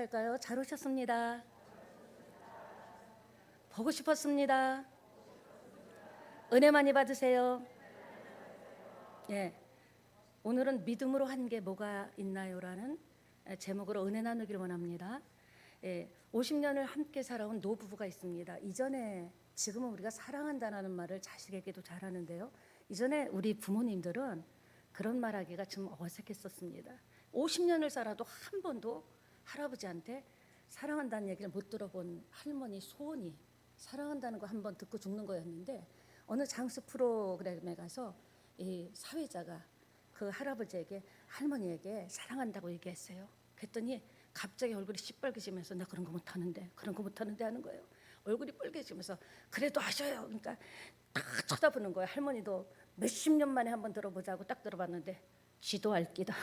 인사할까요? 잘 오셨습니다. 보고 싶었습니다. 은혜 많이 받으세요. 예, 오늘은 믿음으로 한 게 뭐가 있나요라는 제목으로 은혜 나누기를 원합니다. 50년을 함께 살아온 노부부가 있습니다. 이전에 지금은 우리가 사랑한다는 말을 자식에게도 잘하는데요. 이전에 우리 부모님들은 그런 말하기가 좀 어색했었습니다. 50년을 살아도 한 번도 할아버지한테 사랑한다는 얘기를 못 들어본 할머니 소원이 사랑한다는 거 한 번 듣고 죽는 거였는데, 어느 장수 프로그램에 가서 이 사회자가 그 할아버지에게 할머니에게 사랑한다고 얘기했어요. 그랬더니 갑자기 얼굴이 시뻘개지면서 나 그런 거 못하는데 그런 거 못하는데 하는 거예요. 얼굴이 빨개지면서 그래도 하셔요. 그러니까 딱 쳐다보는 거예요. 할머니도 몇십 년 만에 한번 들어보자고 딱 들어봤는데 쥐도 알기다.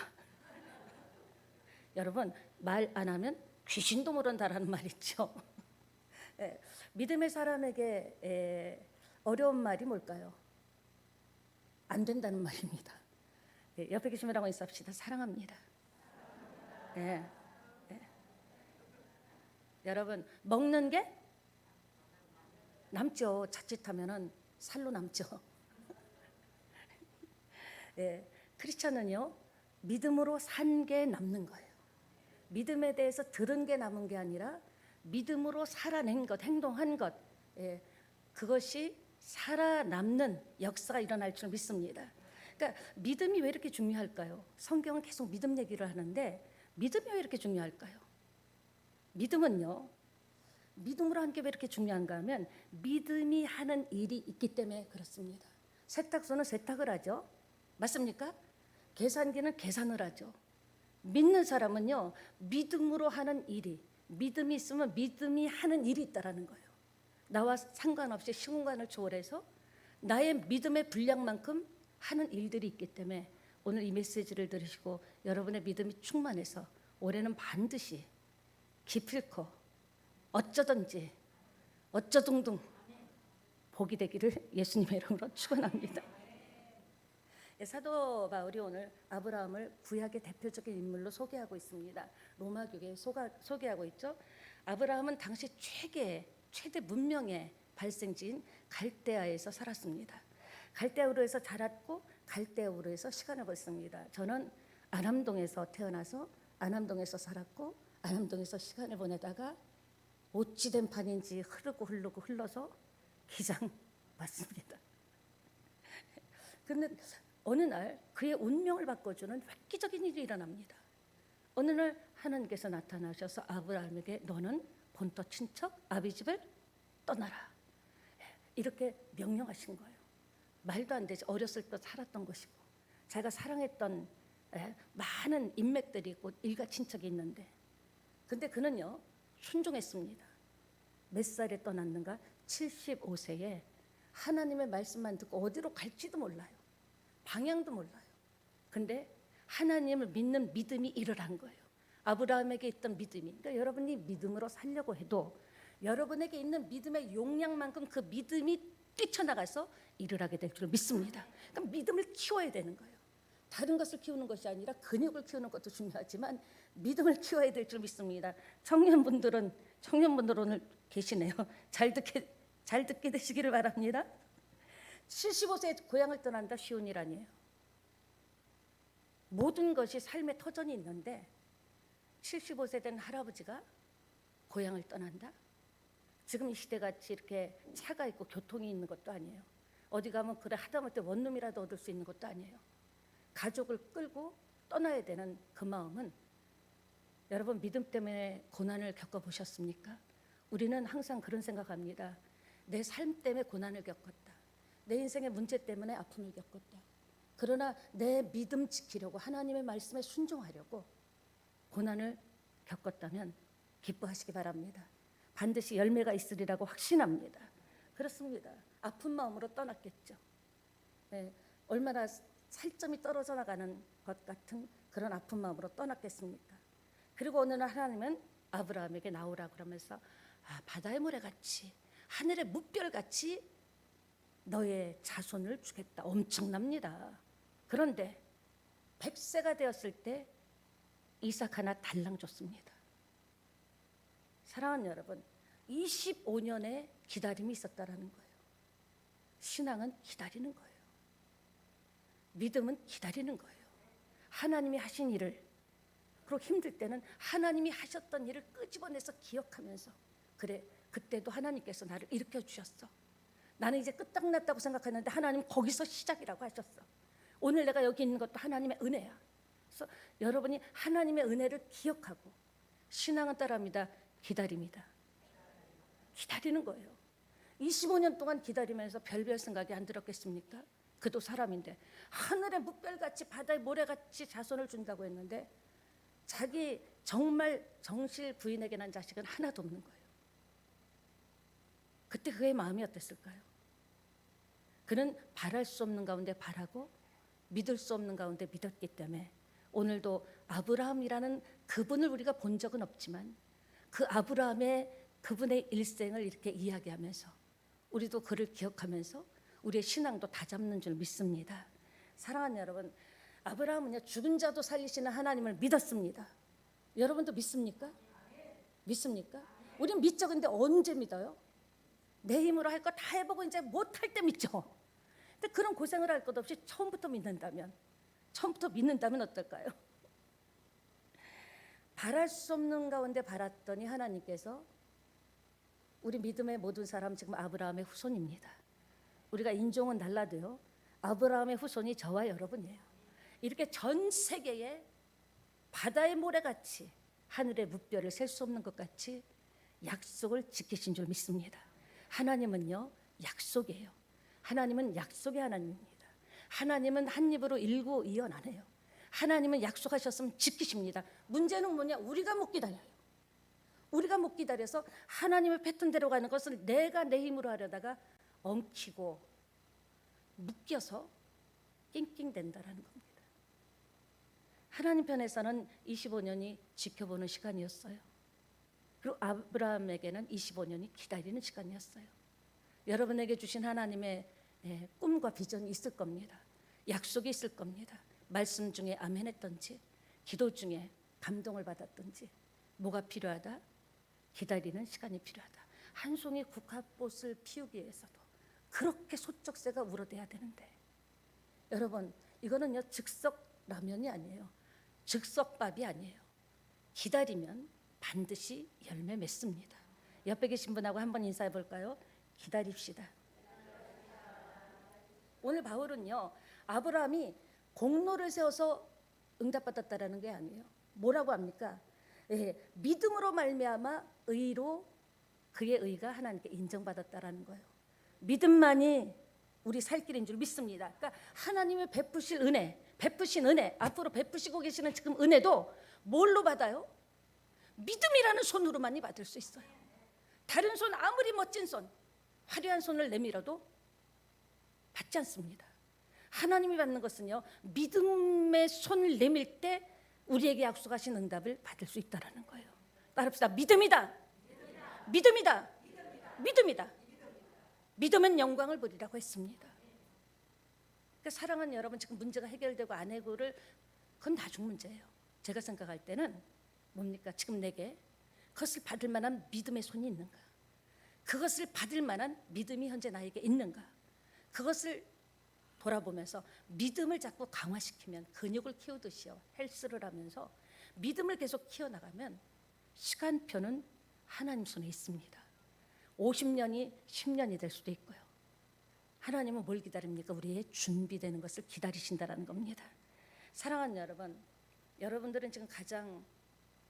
여러분, 말 안 하면 귀신도 모른다라는 말 있죠. 믿음의 사람에게 어려운 말이 뭘까요? 안 된다는 말입니다. 옆에 계신 분하고 인사합시다. 사랑합니다. 여러분, 먹는 게 남죠. 자칫하면은 살로 남죠. 크리스천은요, 믿음으로 산 게 남는 거예요. 믿음에 대해서 들은 게 남은 게 아니라 믿음으로 살아낸 것, 행동한 것, 그것이 살아남는 역사가 일어날 줄 믿습니다. 그러니까 믿음이 왜 이렇게 중요할까요? 성경은 계속 믿음 얘기를 하는데 믿음이 왜 이렇게 중요할까요? 믿음은요, 믿음으로 한 게 왜 이렇게 중요한가 하면 믿음이 하는 일이 있기 때문에 그렇습니다. 세탁소는 세탁을 하죠. 맞습니까? 계산기는 계산을 하죠. 믿는 사람은요, 믿음으로 하는 일이, 믿음이 있으면 믿음이 하는 일이 있다라는 거예요. 나와 상관없이 시공간을 초월해서 나의 믿음의 분량만큼 하는 일들이 있기 때문에 오늘 이 메시지를 들으시고 여러분의 믿음이 충만해서 올해는 반드시 기필코 어쩌든지 어쩌둥둥 복이 되기를 예수님의 이름으로 축원합니다. 사도 바울이 오늘 아브라함을 구약의 대표적인 인물로 소개하고 있습니다. 로마 교회에 소개하고 있죠. 아브라함은 당시 최대 문명의 발생지인 갈대아에서 살았습니다. 갈대아우르에서 자랐고 갈대아우르에서 시간을 보냈습니다. 저는 안암동에서 태어나서 안암동에서 살았고 안암동에서 시간을 보내다가 어찌된 판인지 흐르고 흘러서 기장 왔습니다. 근데 어느 날 그의 운명을 바꿔주는 획기적인 일이 일어납니다. 어느 날 하나님께서 나타나셔서 아브라함에게 너는 본토 친척 아비집을 떠나라, 이렇게 명령하신 거예요. 말도 안 되지. 어렸을 때 살았던 것이고 자기가 사랑했던 많은 인맥들이 있고 일가 친척이 있는데, 근데 그는요 순종했습니다. 몇 살에 떠났는가? 75세에 하나님의 말씀만 듣고 어디로 갈지도 몰라요. 방향도 몰라요. 근데 하나님을 믿는 믿음이 일을 한 거예요. 아브라함에게 있던 믿음이. 그러니까 여러분이 믿음으로 살려고 해도 여러분에게 있는 믿음의 용량만큼 그 믿음이 뛰쳐나가서 일을 하게 될 줄 믿습니다. 그러니까 믿음을 키워야 되는 거예요. 다른 것을 키우는 것이 아니라 근육을 키우는 것도 중요하지만 믿음을 키워야 될 줄 믿습니다. 청년분들 오늘 계시네요. 잘 듣게 되시기를 바랍니다. 75세에 고향을 떠난다 쉬운 일 아니에요. 모든 것이 삶의 터전이 있는데 75세 된 할아버지가 고향을 떠난다? 지금 이 시대같이 이렇게 차가 있고 교통이 있는 것도 아니에요. 어디 가면 그래 하다못해 원룸이라도 얻을 수 있는 것도 아니에요. 가족을 끌고 떠나야 되는 그 마음은, 여러분 믿음 때문에 고난을 겪어보셨습니까? 우리는 항상 그런 생각합니다. 내 삶 때문에 고난을 겪었다. 내 인생의 문제 때문에 아픔을 겪었다. 그러나 내 믿음 지키려고 하나님의 말씀에 순종하려고 고난을 겪었다면 기뻐하시기 바랍니다. 반드시 열매가 있으리라고 확신합니다. 그렇습니다. 아픈 마음으로 떠났겠죠. 얼마나 살점이 떨어져 나가는 것 같은 그런 아픈 마음으로 떠났겠습니까? 그리고 어느 날 하나님은 아브라함에게 나오라 그러면서 바다의 모래같이 하늘의 뭇별같이 너의 자손을 주겠다. 엄청납니다. 그런데 100세가 되었을 때 이삭 하나 달랑 줬습니다. 사랑하는 여러분, 25년의 기다림이 있었다라는 거예요. 신앙은 기다리는 거예요. 믿음은 기다리는 거예요. 하나님이 하신 일을, 그리고 힘들 때는 하나님이 하셨던 일을 끄집어내서 기억하면서, 그래, 그때도 하나님께서 나를 일으켜 주셨어. 나는 이제 끝장났다고 생각했는데 하나님 거기서 시작이라고 하셨어. 오늘 내가 여기 있는 것도 하나님의 은혜야. 그래서 여러분이 하나님의 은혜를 기억하고, 신앙은 따라합니다. 기다립니다. 기다리는 거예요. 25년 동안 기다리면서 별별 생각이 안 들었겠습니까? 그도 사람인데 하늘의 묵별같이 바다의 모래같이 자손을 준다고 했는데 자기 정말 정실 부인에게 난 자식은 하나도 없는 거예요. 그때 그의 마음이 어땠을까요? 그는 바랄 수 없는 가운데 바라고 믿을 수 없는 가운데 믿었기 때문에 오늘도 아브라함이라는 그분을 우리가 본 적은 없지만 그 아브라함의 그분의 일생을 이렇게 이야기하면서 우리도 그를 기억하면서 우리의 신앙도 다잡는 줄 믿습니다. 사랑하는 여러분, 아브라함은요 죽은 자도 살리시는 하나님을 믿었습니다. 여러분도 믿습니까? 믿습니까? 우리는 믿죠. 근데 언제 믿어요? 내 힘으로 할 거 다 해보고 이제 못할 때 믿죠. 근데 그런 고생을 할 것 없이 처음부터 믿는다면 어떨까요? 바랄 수 없는 가운데 바랐더니 하나님께서, 우리 믿음의 모든 사람 지금 아브라함의 후손입니다. 우리가 인종은 달라도요 아브라함의 후손이 저와 여러분이에요. 이렇게 전 세계에 바다의 모래같이 하늘의 묵별을 셀 수 없는 것 같이 약속을 지키신 줄 믿습니다. 하나님은요 약속이에요. 하나님은 약속의 하나님입니다. 하나님은 한 입으로 일구이언 안 해요. 하나님은 약속하셨으면 지키십니다. 문제는 뭐냐? 우리가 못 기다려요. 우리가 못 기다려서 하나님의 패턴대로 가는 것을 내가 내 힘으로 하려다가 엉키고 묶여서 낑낑댄다라는 겁니다. 하나님 편에서는 25년이 지켜보는 시간이었어요. 그리고 아브라함에게는 25년이 기다리는 시간이었어요. 여러분에게 주신 하나님의 꿈과 비전이 있을 겁니다. 약속이 있을 겁니다. 말씀 중에 아멘 했던지, 기도 중에 감동을 받았던지, 뭐가 필요하다? 기다리는 시간이 필요하다. 한 송이 국화꽃을 피우기 위해서도 그렇게 소쩍새가 울어대야 되는데, 여러분 이거는요 즉석 라면이 아니에요. 즉석밥이 아니에요. 기다리면 반드시 열매 맺습니다. 옆에 계신 분하고 한번 인사해 볼까요? 기다립시다. 오늘 바울은요 아브라함이 공로를 세워서 응답받았다라는 게 아니에요. 뭐라고 합니까? 믿음으로 말미암아 의로 그의 의가 하나님께 인정받았다라는 거예요. 믿음만이 우리 살 길인 줄 믿습니다. 그러니까 하나님의 베푸신 은혜, 앞으로 베푸시고 계시는 지금 은혜도 뭘로 받아요? 믿음이라는 손으로만이 받을 수 있어요. 다른 손, 아무리 멋진 손, 화려한 손을 내밀어도 받지 않습니다. 하나님이 받는 것은요 믿음의 손을 내밀 때 우리에게 약속하신 응답을 받을 수 있다라는 거예요. 따릅시다. 믿음이다. 믿음이다. 믿음이다. 믿음은 영광을 보리라고 했습니다. 그러니까 사랑하는 여러분, 지금 문제가 해결되고 안 해고를 그건 나중 문제예요. 제가 생각할 때는 뭡니까? 지금 내게 그것을 받을 만한 믿음의 손이 있는가? 그것을 받을 만한 믿음이 현재 나에게 있는가? 그것을 돌아보면서 믿음을 자꾸 강화시키면, 근육을 키우듯이요 헬스를 하면서 믿음을 계속 키워나가면 시간표는 하나님 손에 있습니다. 50년이 10년이 될 수도 있고요. 하나님은 뭘 기다립니까? 우리의 준비되는 것을 기다리신다라는 겁니다. 사랑하는 여러분, 여러분들은 지금 가장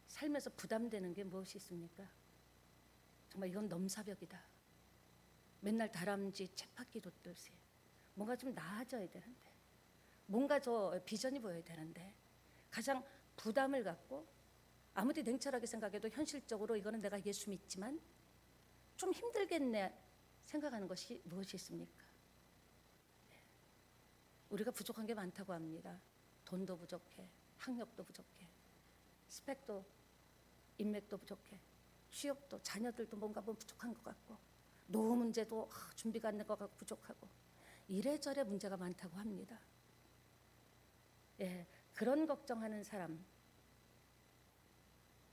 삶에서 부담되는 게 무엇이 있습니까? 정말 이건 넘사벽이다. 맨날 다람쥐 쳇바퀴 돋듯이 뭔가 좀 나아져야 되는데, 뭔가 저 비전이 보여야 되는데, 가장 부담을 갖고 아무리 냉철하게 생각해도 현실적으로 이거는 내가 예수 믿지만 좀 힘들겠네 생각하는 것이 무엇이 있습니까? 우리가 부족한 게 많다고 합니다. 돈도 부족해, 학력도 부족해, 스펙도, 인맥도 부족해, 취업도, 자녀들도 뭔가 부족한 것 같고, 노후 문제도 준비가 안 된 것 같고 부족하고, 이래저래 문제가 많다고 합니다. 그런 걱정하는 사람,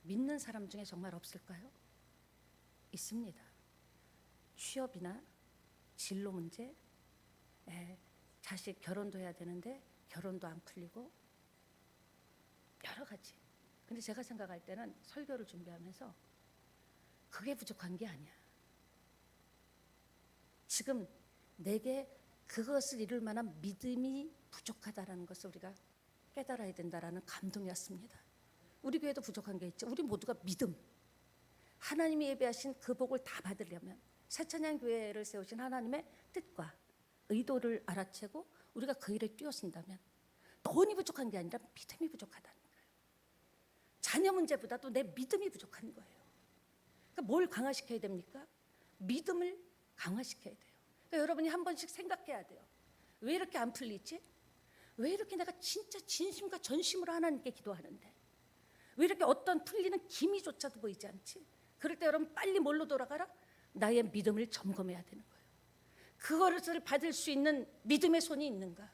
믿는 사람 중에 정말 없을까요? 있습니다. 취업이나 진로 문제, 자식 결혼도 해야 되는데 결혼도 안 풀리고 여러 가지. 근데 제가 생각할 때는 설교를 준비하면서 그게 부족한 게 아니야. 지금 내게 그것을 이룰 만한 믿음이 부족하다라는 것을 우리가 깨달아야 된다라는 감동이었습니다. 우리 교회도 부족한 게 있죠. 우리 모두가 믿음, 하나님이 예배하신 그 복을 다 받으려면 새찬양 교회를 세우신 하나님의 뜻과 의도를 알아채고 우리가 그 일에 뛰어선다면 돈이 부족한 게 아니라 믿음이 부족하다는 거예요. 자녀 문제보다도 내 믿음이 부족한 거예요. 그러니까 뭘 강화시켜야 됩니까? 믿음을 강화시켜야 돼요. 그러니까 여러분이 한 번씩 생각해야 돼요. 왜 이렇게 안 풀리지? 왜 이렇게 내가 진짜 진심과 전심으로 하나님께 기도하는데 왜 이렇게 어떤 풀리는 기미조차도 보이지 않지? 그럴 때 여러분 빨리 뭘로 돌아가라? 나의 믿음을 점검해야 되는 거예요. 그것을 받을 수 있는 믿음의 손이 있는가?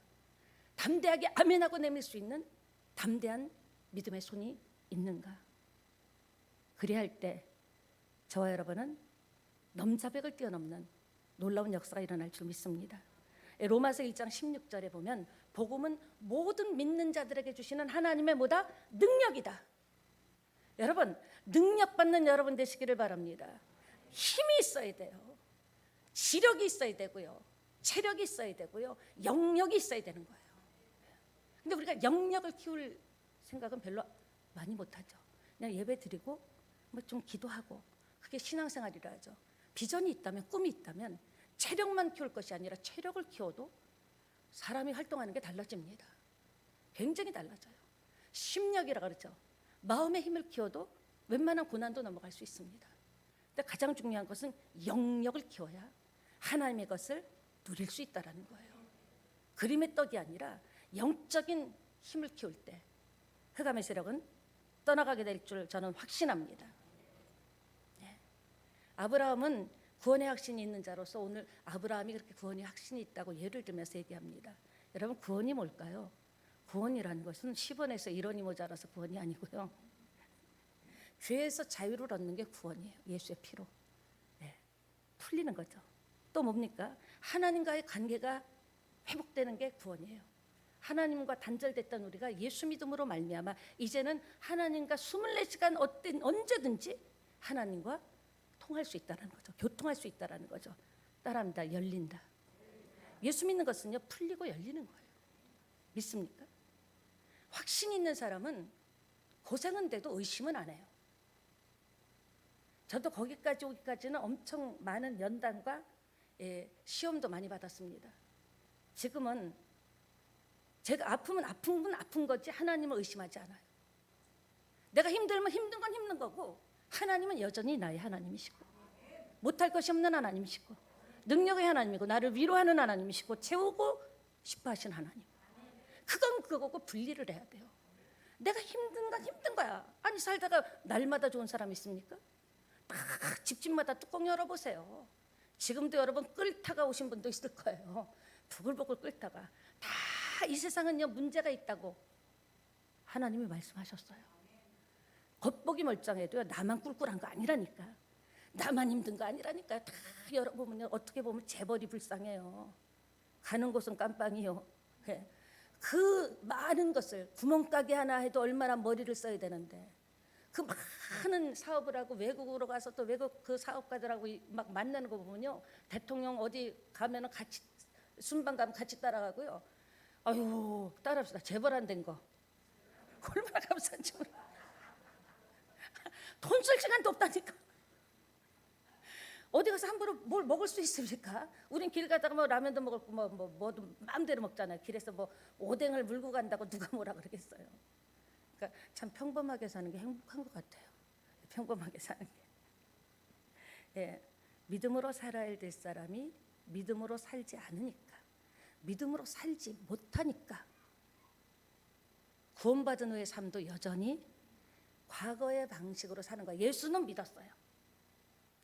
담대하게 아멘하고 내밀 수 있는 담대한 믿음의 손이 있는가? 그래야 할 때 저와 여러분은 넘사벽을 뛰어넘는 놀라운 역사가 일어날 줄 믿습니다. 로마서 1장 16절에 보면 복음은 모든 믿는 자들에게 주시는 하나님의 뭐다? 능력이다. 여러분, 능력받는 여러분 되시기를 바랍니다. 힘이 있어야 돼요. 지력이 있어야 되고요. 체력이 있어야 되고요. 영역이 있어야 되는 거예요. 근데 우리가 영역을 키울 생각은 별로 많이 못하죠. 그냥 예배 드리고 뭐 좀 기도하고 그게 신앙생활이라 하죠. 비전이 있다면, 꿈이 있다면 체력만 키울 것이 아니라 체력을 키워도 사람이 활동하는 게 달라집니다. 굉장히 달라져요. 심력이라 그러죠. 마음의 힘을 키워도 웬만한 고난도 넘어갈 수 있습니다. 근데 가장 중요한 것은 영역을 키워야 하나님의 것을 누릴 수 있다는 거예요. 그림의 떡이 아니라 영적인 힘을 키울 때 흑암의 세력은 떠나가게 될 줄 저는 확신합니다. 아브라함은 구원의 확신이 있는 자로서 오늘 아브라함이 그렇게 구원의 확신이 있다고 예를 들면서 얘기합니다. 여러분, 구원이 뭘까요? 구원이라는 것은 10원에서 1원이 모자라서 구원이 아니고요. 죄에서 자유를 얻는 게 구원이에요. 예수의 피로. 풀리는 거죠. 또 뭡니까? 하나님과의 관계가 회복되는 게 구원이에요. 하나님과 단절됐던 우리가 예수 믿음으로 말미암아 이제는 하나님과 24시간 언제든지 하나님과 통할 수 있다는 거죠. 교통할 수 있다는 거죠. 따라합니다. 열린다. 예수 믿는 것은요, 풀리고 열리는 거예요. 믿습니까? 확신 있는 사람은 고생은 돼도 의심은 안 해요. 저도 거기까지 오기까지는 엄청 많은 연단과 시험도 많이 받았습니다. 지금은 제가 아프면 아픈 거지 하나님을 의심하지 않아요. 내가 힘들면 힘든 건 힘든 거고 하나님은 여전히 나의 하나님이시고 못할 것이 없는 하나님이시고 능력의 하나님이고 나를 위로하는 하나님이시고 채우고 싶어 하신 하나님. 그건 그거고 분리를 해야 돼요. 내가 힘든 건 힘든 거야. 아니 살다가 날마다 좋은 사람 있습니까? 막 집집마다 뚜껑 열어보세요. 지금도 여러분 끓다가 오신 분도 있을 거예요. 부글부글 끓다가 다 이 세상은요 문제가 있다고 하나님이 말씀하셨어요. 겉보기 멀쩡해도요 나만 꿀꿀한 거 아니라니까. 나만 힘든 거 아니라니까. 다 열어보면 어떻게 보면 재벌이 불쌍해요. 가는 곳은 깜빵이요. 그 많은 것을 구멍가게 하나 해도 얼마나 머리를 써야 되는데 그 많은 사업을 하고 외국으로 가서 또 외국 그 사업가들하고 막 만나는 거 보면요 대통령 어디 가면은 같이 순방 가면 같이 따라가고요. 아유 따라합시다. 재벌 안 된 거 얼마나 감사한지 몰라. 돈 쓸 시간도 없다니까. 어디 가서 함부로 뭘 먹을 수 있습니까? 우린 길 가다가 뭐 라면도 먹고 뭐도 마음대로 먹잖아요. 길에서 뭐 오뎅을 물고 간다고 누가 뭐라 그러겠어요. 그러니까 참 평범하게 사는 게 행복한 것 같아요. 평범하게 사는 게. 믿음으로 살아야 될 사람이 믿음으로 살지 않으니까, 믿음으로 살지 못하니까 구원받은 후의 삶도 여전히 과거의 방식으로 사는 거예요. 예수는 믿었어요.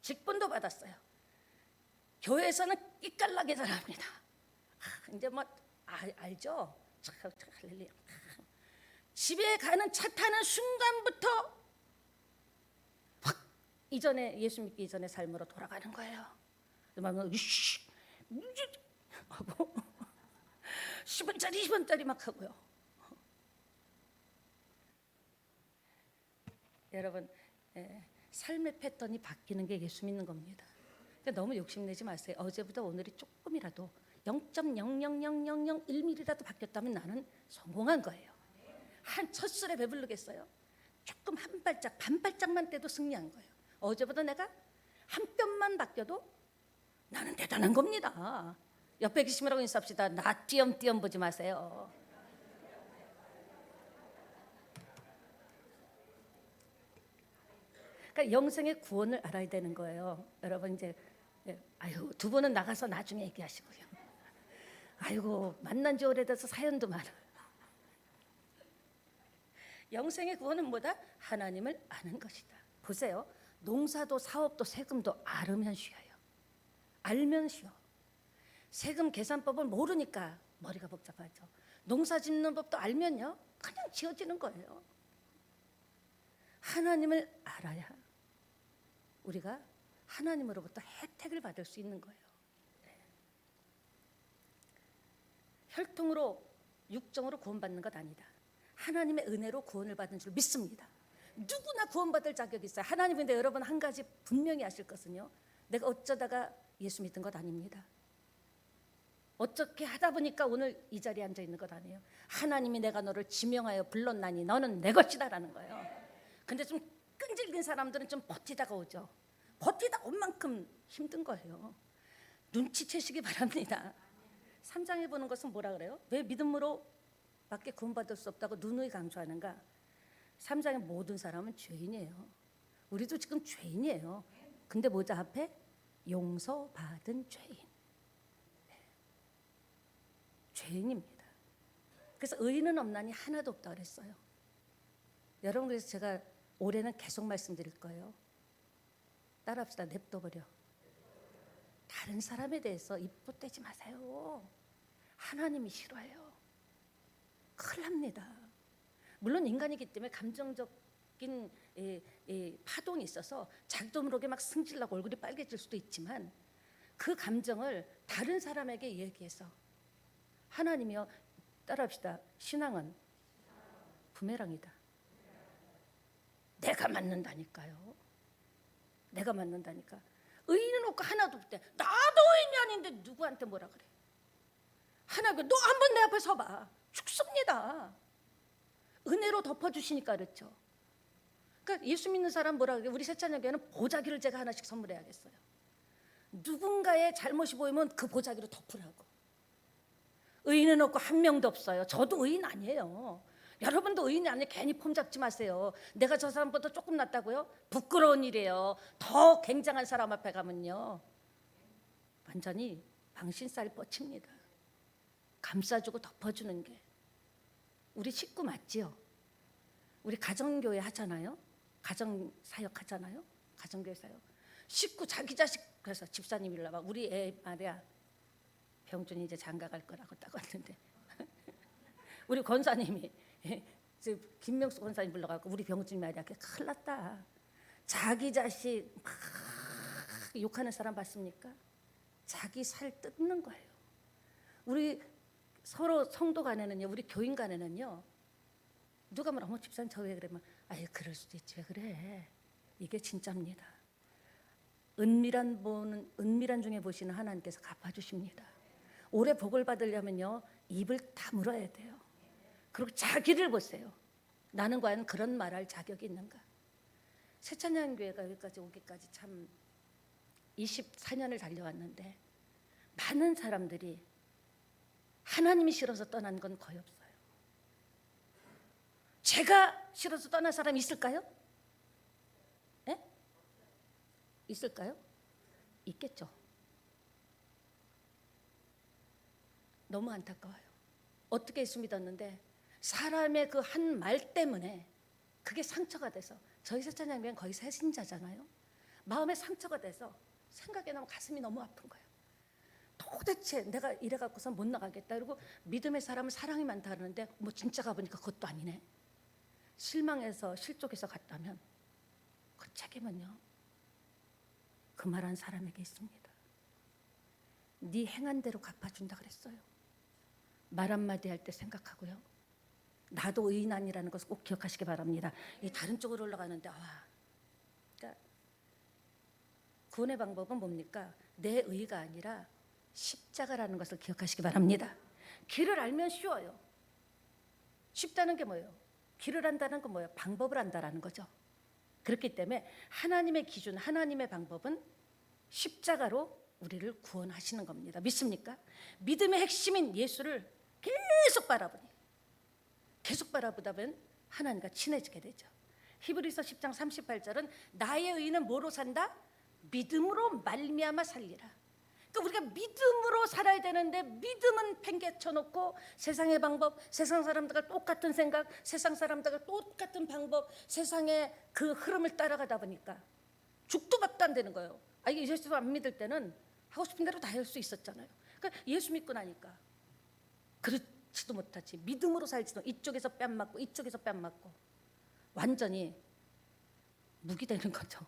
직분도 받았어요. 교회에서는 끼깔나게 잘합니다. 이제 뭐 알죠? 할렐루야. 집에 가는 차 타는 순간부터 확 이전에 예수 믿기 이전의 삶으로 돌아가는 거예요. 그러면 이씨 하고 10원짜리 20원짜리 막 하고요. 여러분, 삶의 패턴이 바뀌는 게 예수 믿는 겁니다. 그러니까 너무 욕심내지 마세요. 어제보다 오늘이 조금이라도 0.00001mm라도 바뀌었다면 나는 성공한 거예요. 한 첫 술에 배부르겠어요? 조금 한 발짝 반 발짝만 떼도 승리한 거예요. 어제보다 내가 한 뼘만 바뀌어도 나는 대단한 겁니다. 옆에 계시면라고 인사합시다. 나 띄엄띄엄 보지 마세요. 그러니까 영생의 구원을 알아야 되는 거예요. 여러분 이제 아유 두 분은 나가서 나중에 얘기하시고요. 아이고 만난 지 오래돼서 사연도 많아. 영생의 구원은 뭐다? 하나님을 아는 것이다. 보세요. 농사도 사업도 세금도 알으면 쉬워요. 알면 쉬워. 세금 계산법을 모르니까 머리가 복잡하죠. 농사 짓는 법도 알면요 그냥 지어지는 거예요. 하나님을 알아야 우리가 하나님으로부터 혜택을 받을 수 있는 거예요. 혈통으로 육정으로 구원받는 것 아니다. 하나님의 은혜로 구원을 받은 줄 믿습니다. 누구나 구원받을 자격이 있어요. 하나님인데 여러분 한 가지 분명히 아실 것은요, 내가 어쩌다가 예수 믿은 것 아닙니다. 어떻게 하다 보니까 오늘 이 자리에 앉아 있는 것 아니에요. 하나님이 내가 너를 지명하여 불렀나니 너는 내 것이다라는 거예요. 근데 좀 끈질긴 사람들은 좀 버티다가 오죠. 버티다 온 만큼 힘든 거예요. 눈치채시기 바랍니다. 3장에 보는 것은 뭐라 그래요? 왜 믿음으로 밖에 구원받을 수 없다고 누누이 강조하는가? 3장의 모든 사람은 죄인이에요. 우리도 지금 죄인이에요. 근데 뭐자 앞에? 용서받은 죄인. 죄인입니다. 그래서 의인은 없나니 하나도 없다 그랬어요. 여러분, 그래서 제가 올해는 계속 말씀드릴 거예요. 따라합시다. 냅둬버려. 다른 사람에 대해서 입 떼지 마세요. 하나님이 싫어해요. 큰일 납니다. 물론 인간이기 때문에 감정적인 파동이 있어서 자기도 모르게 막 승질나고 얼굴이 빨개질 수도 있지만 그 감정을 다른 사람에게 얘기해서 하나님이요, 따라합시다. 신앙은 부메랑이다. 내가 맞는다니까요. 내가 맞는다니까. 의인은 없고 하나도 없대. 나도 의인이 아닌데 누구한테 뭐라 그래. 하나님, 너 한번 내 앞에 서봐. 죽습니다. 은혜로 덮어주시니까 그렇죠. 그러니까 예수 믿는 사람 뭐라 그래. 우리 세찬여교회는 보자기를 제가 하나씩 선물해야겠어요. 누군가의 잘못이 보이면 그 보자기로 덮으라고. 의인은 없고 한 명도 없어요. 저도 의인 아니에요. 여러분도 의인이 아니에요. 괜히 폼 잡지 마세요. 내가 저 사람보다 조금 낫다고요? 부끄러운 일이에요. 더 굉장한 사람 앞에 가면요 완전히 방신살 뻗칩니다. 감싸주고 덮어주는 게 우리 식구 맞지요? 우리 가정교회 하잖아요. 가정사역 하잖아요. 가정교회 사역. 식구 자기 자식, 그래서 집사님이라 막 우리 애 말이야, 병준이 이제 장가 갈 거라고 딱 왔는데 우리 권사님이 김명수 권사님 불러가고 우리 병준이 말이야, 큰일 났다. 자기 자식 막 욕하는 사람 봤습니까? 자기 살 뜯는 거예요. 우리 서로 성도 간에는요, 우리 교인 간에는요, 누가 말하면 어머 집사님 저 왜 그래? 아유 그럴 수도 있지, 왜 그래? 이게 진짜입니다. 은밀한 중에 보시는 하나님께서 갚아주십니다. 오래 복을 받으려면요 입을 다물어야 돼요. 그리고 자기를 보세요. 나는 과연 그런 말할 자격이 있는가? 새찬양교회가 여기까지 오기까지 참 24년을 달려왔는데 많은 사람들이 하나님이 싫어서 떠난 건 거의 없어요. 제가 싫어서 떠난 사람이 있을까요? 예? 있을까요? 있겠죠. 너무 안타까워요. 어떻게 예수 믿었는데 사람의 그 한 말 때문에 그게 상처가 돼서, 저희 세찬양교회는 거의 새신자잖아요. 마음에 상처가 돼서 생각에 나면 가슴이 너무 아픈 거예요. 도대체 내가 이래갖고서 못 나가겠다. 그리고 믿음의 사람은 사랑이 많다 그러는데 뭐 진짜 가보니까 그것도 아니네. 실망해서 실족해서 갔다면 그 책임은요 그 말한 사람에게 있습니다. 네 행한 대로 갚아준다 그랬어요. 말 한마디 할 때 생각하고요. 나도 의인 아니라는 것을 꼭 기억하시기 바랍니다. 이 다른 쪽으로 올라가는데 그러니까 구원의 방법은 뭡니까? 내 의가 아니라 십자가라는 것을 기억하시기 바랍니다. 길을 알면 쉬워요. 쉽다는 게 뭐예요? 길을 안다는 건 뭐예요? 방법을 안다라는 거죠. 그렇기 때문에 하나님의 기준, 하나님의 방법은 십자가로 우리를 구원하시는 겁니다. 믿습니까? 믿음의 핵심인 예수를 계속 바라보다 보면 하나님과 친해지게 되죠. 히브리서 10장 38절은 나의 의는 뭐로 산다? 믿음으로 말미암아 살리라. 그러니까 우리가 믿음으로 살아야 되는데 믿음은 팽개쳐놓고 세상의 방법, 세상 사람들과 똑같은 생각, 세상 사람들과 똑같은 방법, 세상의 그 흐름을 따라가다 보니까 죽도 밥도 안 되는 거예요. 예수 안 믿을 때는 하고 싶은 대로 다 할 수 있었잖아요. 그러니까 예수 믿고 나니까 그렇지도 못하지. 믿음으로 살지도 이쪽에서 뺨 맞고 이쪽에서 뺨 맞고 완전히 무기되는 거죠.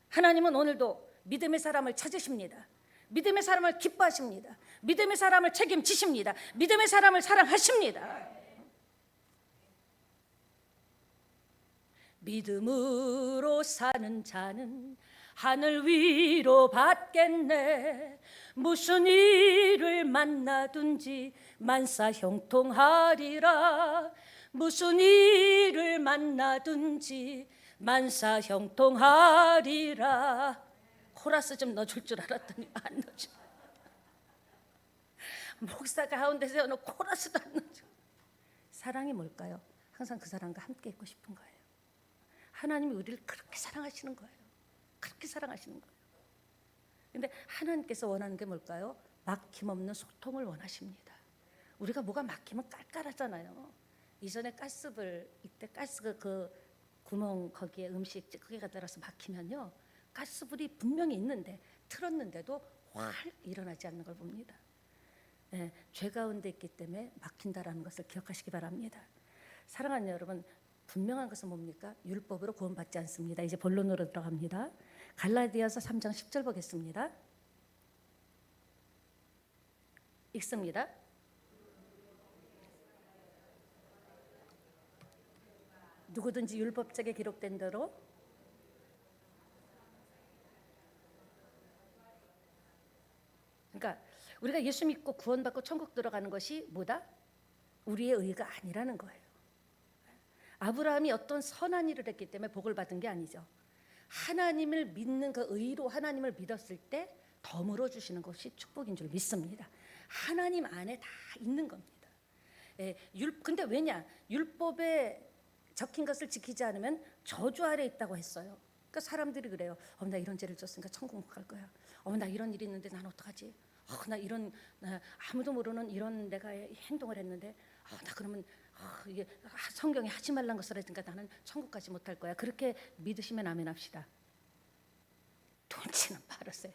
하나님은 오늘도 믿음의 사람을 찾으십니다. 믿음의 사람을 기뻐하십니다. 믿음의 사람을 책임지십니다. 믿음의 사람을 사랑하십니다. 믿음으로 사는 자는 하늘 위로 받겠네. 무슨 일을 만나든지 만사 형통하리라. 무슨 일을 만나든지 만사 형통하리라. 코러스 좀 넣어줄 줄 알았더니 안 넣어줘. 목사 가운데 세워놓고 코러스도 안 넣어줘. 사랑이 뭘까요? 항상 그 사람과 함께 있고 싶은 거예요. 하나님이 우리를 그렇게 사랑하시는 거예요. 그렇게 사랑하시는 거예요. 근데 하나님께서 원하는 게 뭘까요? 막힘없는 소통을 원하십니다. 우리가 뭐가 막히면 깔깔하잖아요. 이전에 가스불 이때 가스 그 구멍 거기에 음식 크기가 들어서 막히면요, 가스불이 분명히 있는데 틀었는데도 활 일어나지 않는 걸 봅니다. 죄 가운데 있기 때문에 막힌다라는 것을 기억하시기 바랍니다. 사랑하는 여러분, 분명한 것은 뭡니까? 율법으로 구원받지 않습니다. 이제 본론으로 들어갑니다. 갈라디아서 3장 10절 보겠습니다. 읽습니다. 누구든지 율법책에 기록된 대로 그러니까 우리가 예수 믿고 구원받고 천국 들어가는 것이 뭐다? 우리의 의가 아니라는 거예요. 아브라함이 어떤 선한 일을 했기 때문에 복을 받은 게 아니죠. 하나님을 믿는 그 의로 하나님을 믿었을 때 덤으로 주시는 것이 축복인 줄 믿습니다. 하나님 안에 다 있는 겁니다. 근데 왜냐? 율법에 적힌 것을 지키지 않으면 저주 아래 있다고 했어요. 그러니까 사람들이 그래요. 나 이런 죄를 졌으니까 천국 못 갈 거야. 나 이런 일이 있는데 난 어떡하지? 나 이런 아무도 모르는 이런 내가 행동을 했는데 나 그러면 이게 성경에 하지 말란 것을 했으니까 나는 천국까지 못 할 거야. 그렇게 믿으시면 아멘 합시다. 돈치는 바르세요.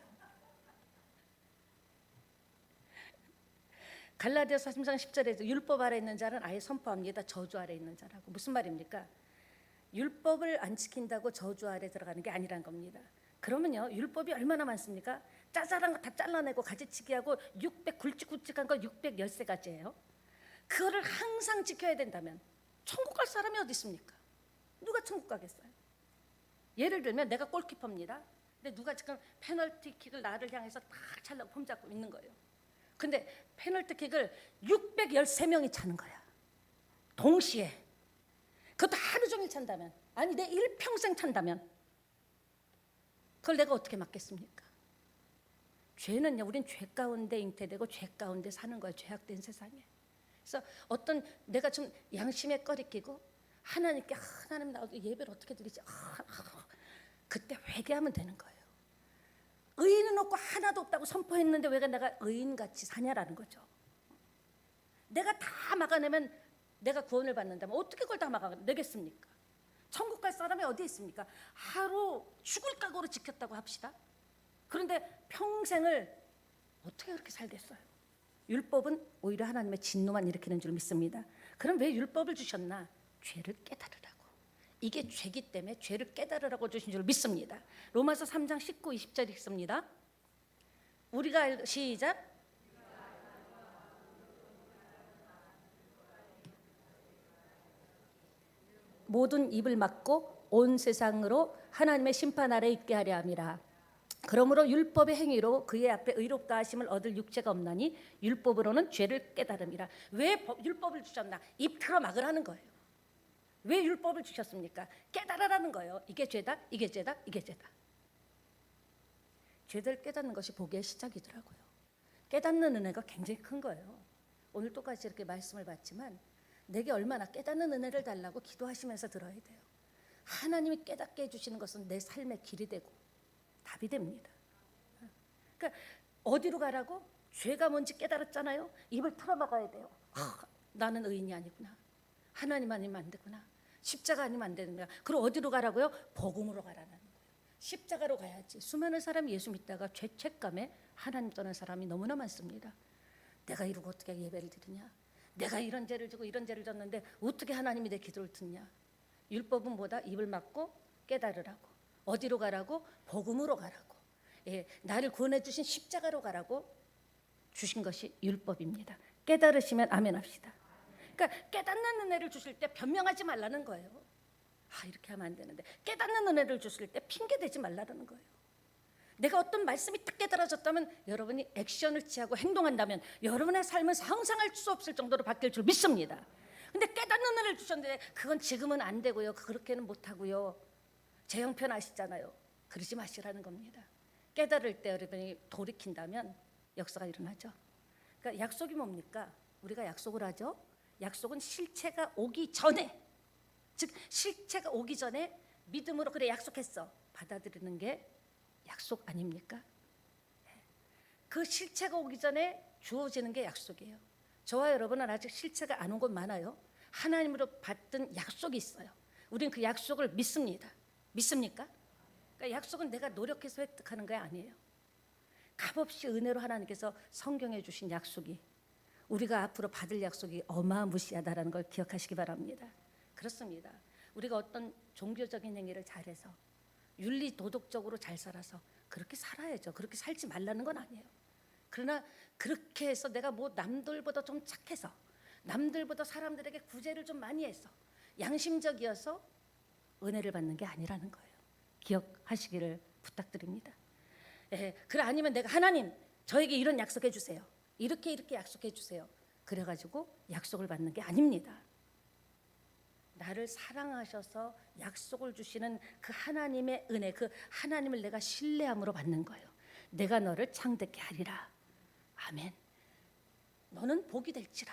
갈라디아서 3장 10절에서 율법 아래 있는 자는 아예 선포합니다. 저주 아래 있는 자라고. 무슨 말입니까? 율법을 안 지킨다고 저주 아래 들어가는 게 아니란 겁니다. 그러면요, 율법이 얼마나 많습니까? 짜잘한 거 다 잘라내고 가지치기하고 600 굵직굵직한 거 613가지예요. 그거를 항상 지켜야 된다면 천국 갈 사람이 어디 있습니까? 누가 천국 가겠어요? 예를 들면 내가 골키퍼입니다. 근데 누가 지금 페널티킥을 나를 향해서 딱 찰라고 폼 잡고 있는 거예요. 근데 페널티킥을 613명이 차는 거야. 동시에. 그것도 하루 종일 찬다면, 아니 내 일평생 찬다면 그걸 내가 어떻게 막겠습니까? 죄는요, 우린 죄 가운데 잉태되고 죄 가운데 사는 거예요. 죄악된 세상에. 그래서 어떤 내가 좀 양심에 꺼리끼고 하나님께 하나님 나 예배를 어떻게 드리지? 그때 회개하면 되는 거예요. 의인은 없고 하나도 없다고 선포했는데 왜 내가 의인같이 사냐라는 거죠. 내가 다 막아내면 내가 구원을 받는다면 어떻게 그걸 다 막아내겠습니까? 천국 갈 사람이 어디 있습니까? 하루 죽을 각오로 지켰다고 합시다. 그런데 평생을 어떻게 그렇게 살겠어요? 율법은 오히려 하나님의 진노만 일으키는 줄 믿습니다. 그럼 왜 율법을 주셨나? 죄를 깨달으라고. 이게 죄기 때문에 죄를 깨달으라고 주신 줄 믿습니다. 로마서 3장 19, 20절 읽습니다. 우리가 시작. 모든 입을 막고 온 세상으로 하나님의 심판 아래 있게 하려 함이라. 그러므로 율법의 행위로 그의 앞에 의롭다 하심을 얻을 육체가 없나니 율법으로는 죄를 깨달음이라. 왜 율법을 주셨나? 입 틀어 막으라는 거예요. 왜 율법을 주셨습니까? 깨달으라는 거예요. 이게 죄다, 이게 죄다, 이게 죄다. 죄를 깨닫는 것이 복의 시작이더라고요. 깨닫는 은혜가 굉장히 큰 거예요. 오늘 똑같이 이렇게 말씀을 받지만 내게 얼마나 깨닫는 은혜를 달라고 기도하시면서 들어야 돼요. 하나님이 깨닫게 해주시는 것은 내 삶의 길이 되고 답이 됩니다. 그러니까 어디로 가라고? 죄가 뭔지 깨달았잖아요. 입을 틀어막아야 돼요. 나는 의인이 아니구나. 하나님 아니면 안 되구나. 십자가 아니면 안 되는구나. 그럼 어디로 가라고요? 복음으로 가라는 거예요. 십자가로 가야지. 수많은 사람이 예수 믿다가 죄책감에 하나님 떠난 사람이 너무나 많습니다. 내가 이러고 어떻게 예배를 드리냐? 내가 이런 죄를 지고 이런 죄를 졌는데 어떻게 하나님이 내 기도를 듣냐? 율법은 뭐다? 입을 막고 깨달으라고. 어디로 가라고? 복음으로 가라고. 예, 나를 구원해 주신 십자가로 가라고 주신 것이 율법입니다. 깨달으시면 아멘 합시다. 그러니까 깨닫는 은혜를 주실 때 변명하지 말라는 거예요. 이렇게 하면 안 되는데. 깨닫는 은혜를 주실 때 핑계 대지 말라는 거예요. 내가 어떤 말씀이 딱 깨달아졌다면 여러분이 액션을 취하고 행동한다면 여러분의 삶은 상상할 수 없을 정도로 바뀔 줄 믿습니다. 근데 깨닫는 은혜를 주셨는데 그건 지금은 안 되고요. 그렇게는 못 하고요. 제 형편 아시잖아요. 그러지 마시라는 겁니다. 깨달을 때 여러분이 돌이킨다면 역사가 일어나죠. 그러니까 약속이 뭡니까? 우리가 약속을 하죠. 약속은 실체가 오기 전에, 즉 실체가 오기 전에 믿음으로 그래 약속했어 받아들이는 게 약속 아닙니까? 그 실체가 오기 전에 주어지는 게 약속이에요. 저와 여러분은 아직 실체가 안 온 것 많아요. 하나님으로 받은 약속이 있어요. 우리는 그 약속을 믿습니다. 믿습니까? 그러니까 약속은 내가 노력해서 획득하는 게 아니에요. 값없이 은혜로 하나님께서 성경에 주신 약속이 우리가 앞으로 받을 약속이 어마무시하다라는 걸 기억하시기 바랍니다. 그렇습니다. 우리가 어떤 종교적인 행위를 잘해서 윤리 도덕적으로 잘 살아서 그렇게 살아야죠. 그렇게 살지 말라는 건 아니에요. 그러나 그렇게 해서 내가 뭐 남들보다 좀 착해서 남들보다 사람들에게 구제를 좀 많이 해서 양심적이어서 은혜를 받는 게 아니라는 거예요. 기억하시기를 부탁드립니다. 그래 아니면 내가 하나님 저에게 이런 약속해 주세요. 이렇게 약속해 주세요. 그래가지고 약속을 받는 게 아닙니다. 나를 사랑하셔서 약속을 주시는 그 하나님의 은혜, 그 하나님을 내가 신뢰함으로 받는 거예요. 내가 너를 창대케 하리라. 아멘. 너는 복이 될지라.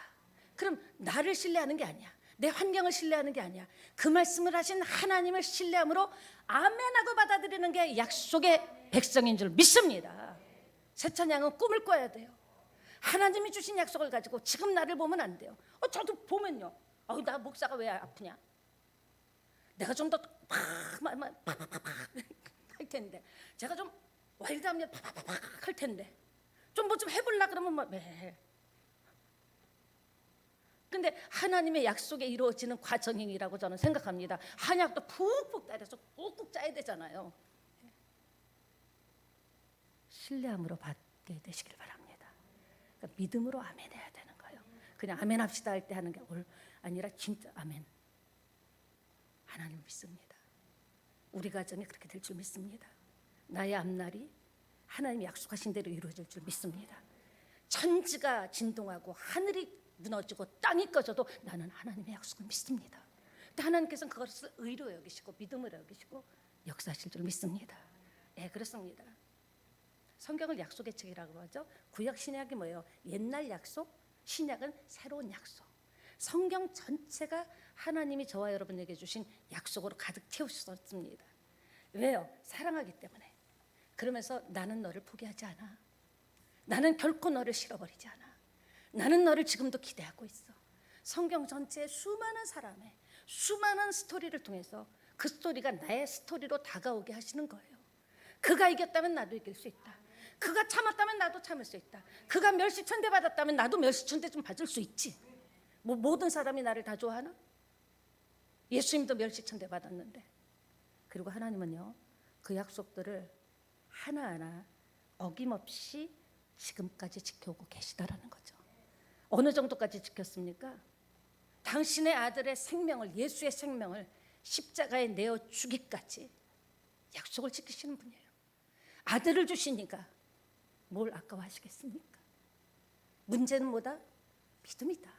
그럼 나를 신뢰하는 게 아니야. 내 환경을 신뢰하는 게 아니야. 그 말씀을 하신 하나님을 신뢰함으로 아멘하고 받아들이는 게 약속의 백성인 줄 믿습니다. 새 찬양은 꿈을 꿔야 돼요. 하나님이 주신 약속을 가지고 지금 나를 보면 안 돼요. 저도 보면요. 나 목사가 왜 아프냐? 내가 좀 더 할 텐데, 제가 좀 와일드하면 할 텐데, 좀 뭐 좀 해볼라 그러면 뭐 매. 근데 하나님의 약속에 이루어지는 과정이라고 저는 생각합니다. 한약도 푹푹 따라서 꾹꾹 짜야 되잖아요. 신뢰함으로 받게 되시길 바랍니다. 그러니까 믿음으로 아멘 해야 되는 거예요. 그냥 아멘 합시다 할 때 하는 게 아니라 진짜 아멘. 하나님 믿습니다. 우리 가정이 그렇게 될 줄 믿습니다. 나의 앞날이 하나님이 약속하신 대로 이루어질 줄 믿습니다. 천지가 진동하고 하늘이 무너지고 땅이 꺼져도 나는 하나님의 약속을 믿습니다. 근데 하나님께서는 그것을 의로 여기시고 믿음으로 여기시고 역사하실 줄 믿습니다. 그렇습니다. 성경을 약속의 책이라고 하죠. 구약 신약이 뭐예요? 옛날 약속, 신약은 새로운 약속. 성경 전체가 하나님이 저와 여러분에게 주신 약속으로 가득 채우셨습니다. 왜요? 사랑하기 때문에. 그러면서 나는 너를 포기하지 않아. 나는 결코 너를 실어버리지 않아. 나는 너를 지금도 기대하고 있어. 성경 전체의 수많은 사람의 수많은 스토리를 통해서 그 스토리가 나의 스토리로 다가오게 하시는 거예요. 그가 이겼다면 나도 이길 수 있다. 그가 참았다면 나도 참을 수 있다. 그가 멸시천대 받았다면 나도 멸시천대 좀 받을 수 있지. 뭐 모든 사람이 나를 다 좋아하나? 예수님도 멸시천대 받았는데. 그리고 하나님은요, 그 약속들을 하나하나 어김없이 지금까지 지켜오고 계시다라는 거죠. 어느 정도까지 지켰습니까? 당신의 아들의 생명을, 예수의 생명을 십자가에 내어 주기까지 약속을 지키시는 분이에요. 아들을 주시니까 뭘 아까워하시겠습니까? 문제는 뭐다? 믿음이다.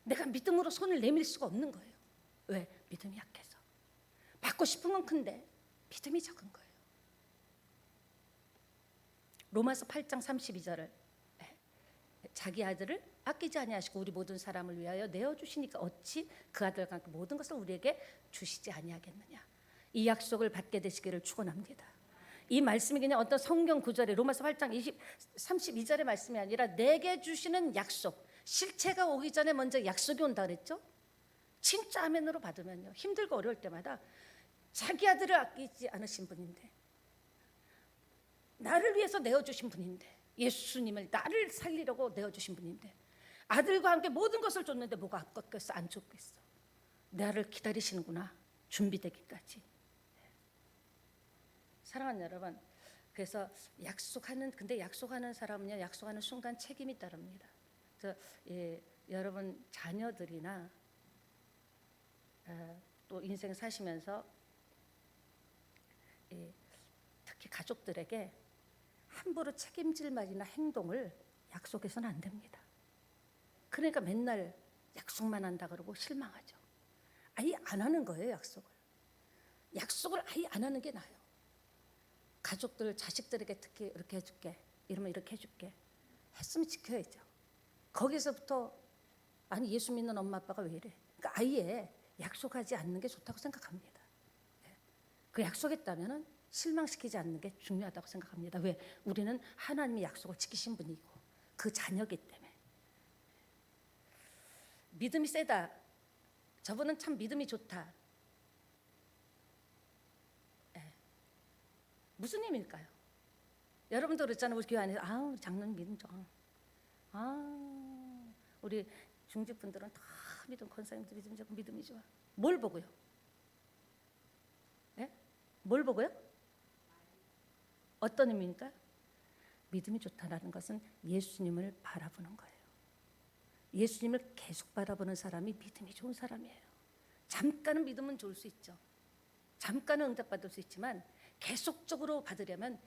내가 믿음으로 손을 내밀 수가 없는 거예요. 왜? 믿음이 약해서. 받고 싶은 건 큰데 믿음이 적은 거예요. 로마서 8장 32절을 자기 아들을 아끼지 아니하시고 우리 모든 사람을 위하여 내어주시니까 어찌 그 아들과 함께 모든 것을 우리에게 주시지 아니하겠느냐. 이 약속을 받게 되시기를 축원합니다. 이 말씀이 그냥 어떤 성경 구절에 로마서 8장 32절의 말씀이 아니라 내게 주시는 약속, 실체가 오기 전에 먼저 약속이 온다 그랬죠. 진짜 아멘으로 받으면요, 힘들고 어려울 때마다 자기 아들을 아끼지 않으신 분인데, 나를 위해서 내어주신 분인데, 예수님을 나를 살리려고 내어주신 분인데, 아들과 함께 모든 것을 줬는데 뭐가 아깝겠어, 안 좋겠어. 나를 기다리시는구나, 준비되기까지. 사랑하는 여러분, 그래서 근데 약속하는 사람은요, 약속하는 순간 책임이 따릅니다. 그래서 여러분 자녀들이나 또 인생 사시면서 특히 가족들에게 함부로 책임질 말이나 행동을 약속해서는 안 됩니다. 그러니까 맨날 약속만 한다 그러고 실망하죠. 아예 안 하는 거예요, 약속을. 약속을 아예 안 하는 게 나아요. 가족들, 자식들에게 특히 이렇게 해줄게, 이러면 이렇게 해줄게 했으면 지켜야죠. 거기서부터 아니 예수 믿는 엄마 아빠가 왜 이래? 그러니까 아예 약속하지 않는 게 좋다고 생각합니다. 그 약속했다면은 실망시키지 않는 게 중요하다고 생각합니다. 왜? 우리는 하나님이 약속을 지키신 분이고 그 자녀이기 때문에. 믿음이 세다. 저분은 참 믿음이 좋다. 무슨 의미일까요? 여러분도 그렇잖아요. 우리 교회 안에서 우리 장로님 믿음 좋아. 우리 중직분들은 다 믿음, 권사님들 믿음 좋고 믿음이 좋아. 뭘 보고요? 네? 뭘 보고요? 어떤 의미입니까? 믿음이 좋다라는 것은 예수님을 바라보는 거예요. 예수님을 계속 바라보는 사람이 믿음이 좋은 사람이에요. 잠깐은 믿음은 좋을 수 있죠. 잠깐은 응답받을 수 있지만 계속적으로 받으려면